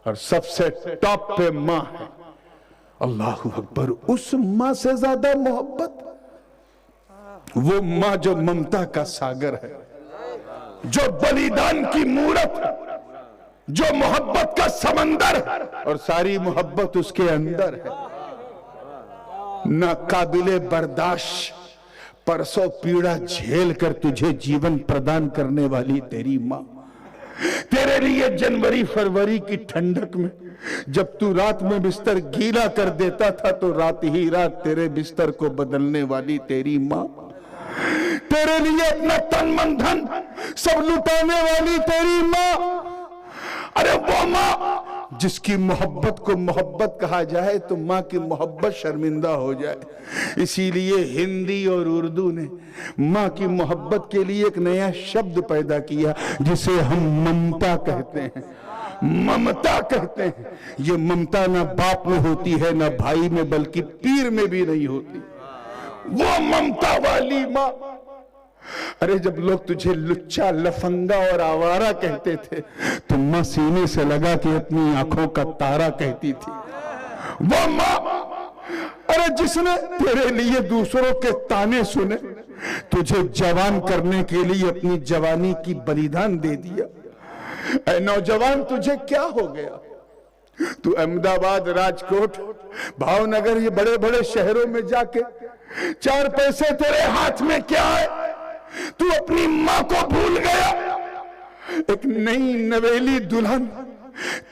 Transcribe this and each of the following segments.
और सबसे टॉप पे माँ है। अल्लाह अकबर। उस माँ से ज्यादा मोहब्बत वो माँ जो ममता का सागर है, जो बलिदान की मूरत, जो मोहब्बत का समंदर, और सारी मोहब्बत उसके अंदर है। ना काबिले बर्दाश्त परसों पीड़ा झेल कर तुझे जीवन प्रदान करने वाली तेरी माँ, तेरे लिए जनवरी फरवरी की ठंडक में जब तू रात में बिस्तर गीला कर देता था तो रात ही रात तेरे बिस्तर को बदलने वाली तेरी माँ, तेरे लिए अपना तन मन धन सब लुटाने वाली तेरी माँ। अरे वो माँ जिसकी मोहब्बत को मोहब्बत कहा जाए तो माँ की मोहब्बत शर्मिंदा हो जाए। इसीलिए हिंदी और उर्दू ने माँ की मोहब्बत के लिए एक नया शब्द पैदा किया जिसे हम ममता कहते हैं। ममता कहते हैं। ये ममता ना बाप में होती है ना भाई में, बल्कि पीर में भी नहीं होती। वो ममता वाली माँ। अरे जब लोग तुझे लुच्चा लफंगा और आवारा कहते थे तो माँ सीने से लगा के अपनी आंखों का तारा कहती थी। वो माँ, अरे जिसने तेरे लिए दूसरों के ताने सुने, तुझे जवान करने के लिए अपनी जवानी की बलिदान दे दिया। ऐ नौजवान, तुझे क्या हो गया? तू अहमदाबाद, राजकोट, भावनगर, ये बड़े बड़े शहरों में जाके चार पैसे तेरे हाथ में क्या है? तू अपनी माँ को भूल गया। एक नई नवेली दुल्हन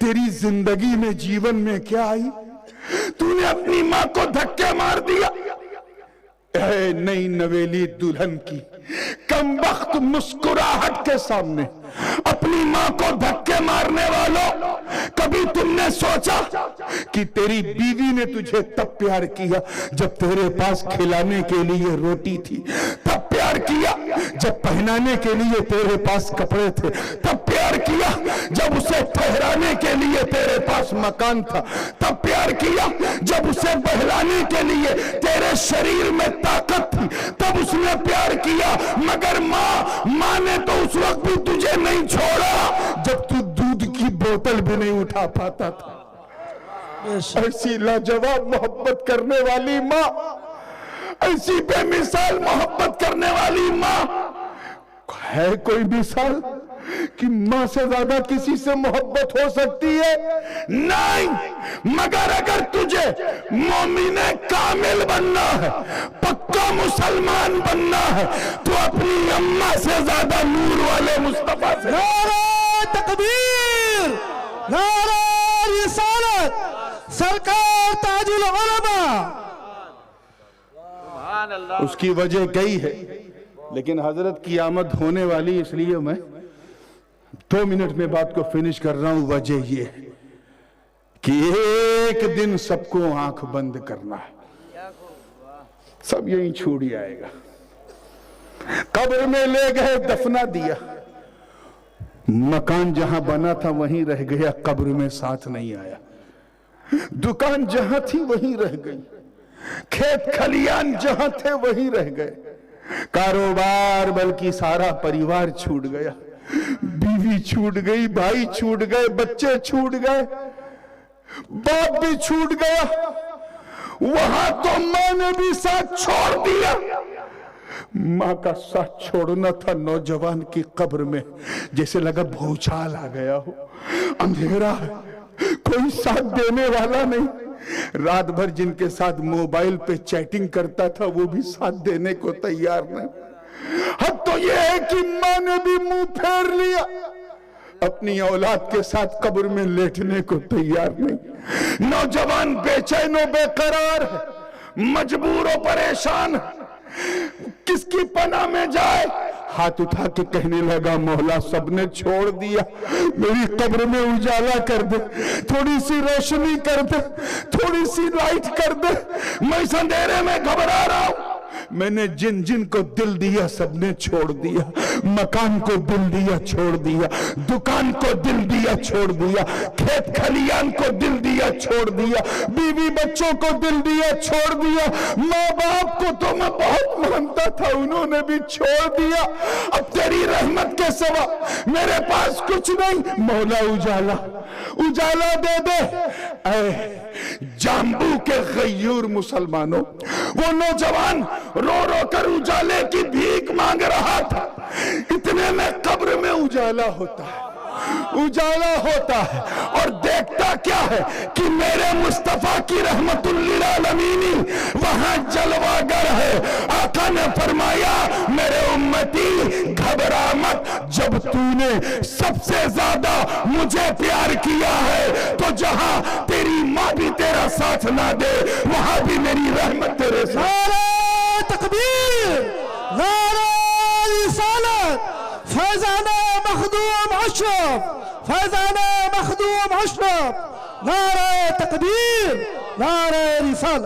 तेरी जिंदगी में, जीवन में क्या आई? तूने अपनी माँ को धक्के मार दिया। ऐ नई नवेली दुल्हन की कमबख्त मुस्कुराहट के सामने अपनी माँ को धक्के मारने वालों, कभी तुमने सोचा कि तेरी बीवी ने तुझे तब प्यार किया जब तेरे पास खिलाने के लिए रोटी थी, तब प्यार किया जब पहनाने के लिए तेरे पास कपड़े थे, तब प्यार किया जब उसे ठहराने के लिए तेरे पास मकान था, तब प्यार किया जब उसे बहलाने के लिए तेरे शरीर में ताकत थी, तब उसने प्यार किया। मगर माँ ने तो उस वक्त भी तुझे नहीं छोड़ा जब तू दूध की बोतल भी नहीं उठा पाता था। ऐसी लाजवाब मोहब्बत करने वाली माँ, ऐसी बेमिसाल मोहब्बत करने वाली माँ, है कोई मिसाल कि माँ से ज्यादा किसी से मोहब्बत हो सकती है? नहीं। मगर अगर तुझे मोमिने कामिल बनना है, पक्का मुसलमान बनना है, तो अपनी अम्मा से ज्यादा नूर वाले मुस्तफा से। नारे तकबीर, नारे रिसालत, सरकार ताजुल उलमा। उसकी वजह कई है, लेकिन हजरत की आमद होने वाली, इसलिए मैं 2 मिनट में बात को फिनिश कर रहा हूं। वजह ये है कि एक दिन सबको आंख बंद करना है, सब यहीं छूट जाएगा। कब्र में ले गए, दफना दिया, मकान जहां बना था वहीं रह गया, कब्र में साथ नहीं आया। दुकान जहां थी वहीं रह गई, खेत खलियान जहां थे वहीं रह गए, कारोबार बल्कि सारा परिवार छूट गया, बीवी छूट गई, भाई छूट गए, बच्चे छूट गए, बाप भी छूट गया। वहां तो मां ने भी साथ छोड़ दिया। मां का साथ छोड़ना था नौजवान की कब्र में, जैसे लगा भूचाल आ गया हो, अंधेरा है, कोई साथ देने वाला नहीं। रात भर जिनके साथ मोबाइल पे चैटिंग करता था वो भी साथ देने को तैयार नहीं। हद तो ये है कि मां ने भी मुंह फेर लिया, अपनी औलाद के साथ कब्र में लेटने को तैयार नहीं। नौजवान बेचैन और बेकरार है, मजबूर और परेशान है, किसकी पनाह में जाए? हाथ उठा के कहने लगा, मौला सबने छोड़ दिया, मेरी कब्र में उजाला कर दे, थोड़ी सी रोशनी कर दे, थोड़ी सी लाइट कर दे, मैं इस अंधेरे में घबरा रहा हूं। मैंने जिन जिन को दिल दिया सबने छोड़ दिया। मकान को दिल दिया छोड़ दिया, दुकान को दिल दिया छोड़ दिया, खेत खलियान को दिल दिया छोड़ दिया, बीवी बच्चों को दिल दिया छोड़ दिया, माँ बाप को तो मैं बहुत मानता था उन्होंने भी छोड़ दिया। अब तेरी रहमत के सिवा मेरे पास कुछ नहीं। मौला उजाला उजाला दे दे। ऐ जाम्बू के गयूर मुसलमानों, वो नौजवान रो रो कर उजाले की भीख मांग रहा था। इतने में कब्र में उजाला होता है, उजाला होता है और देखता क्या है कि मेरे मुस्तफा की रहमतुल लिल आलमीनी वहां जलवागर है। आका ने फरमाया मेरे उम्मती घबरा मत, जब तूने सबसे ज्यादा मुझे प्यार किया है तो जहां तेरी माँ भी तेरा साथ ना दे वहां भी मेरी रहमत तेरे साथ। नारे तकबीर, नारे रिसालत, फैजान मखदूम अशरफ, फैजान मखदूम अशरफ, नारे तकबीर, नारे रिसालत।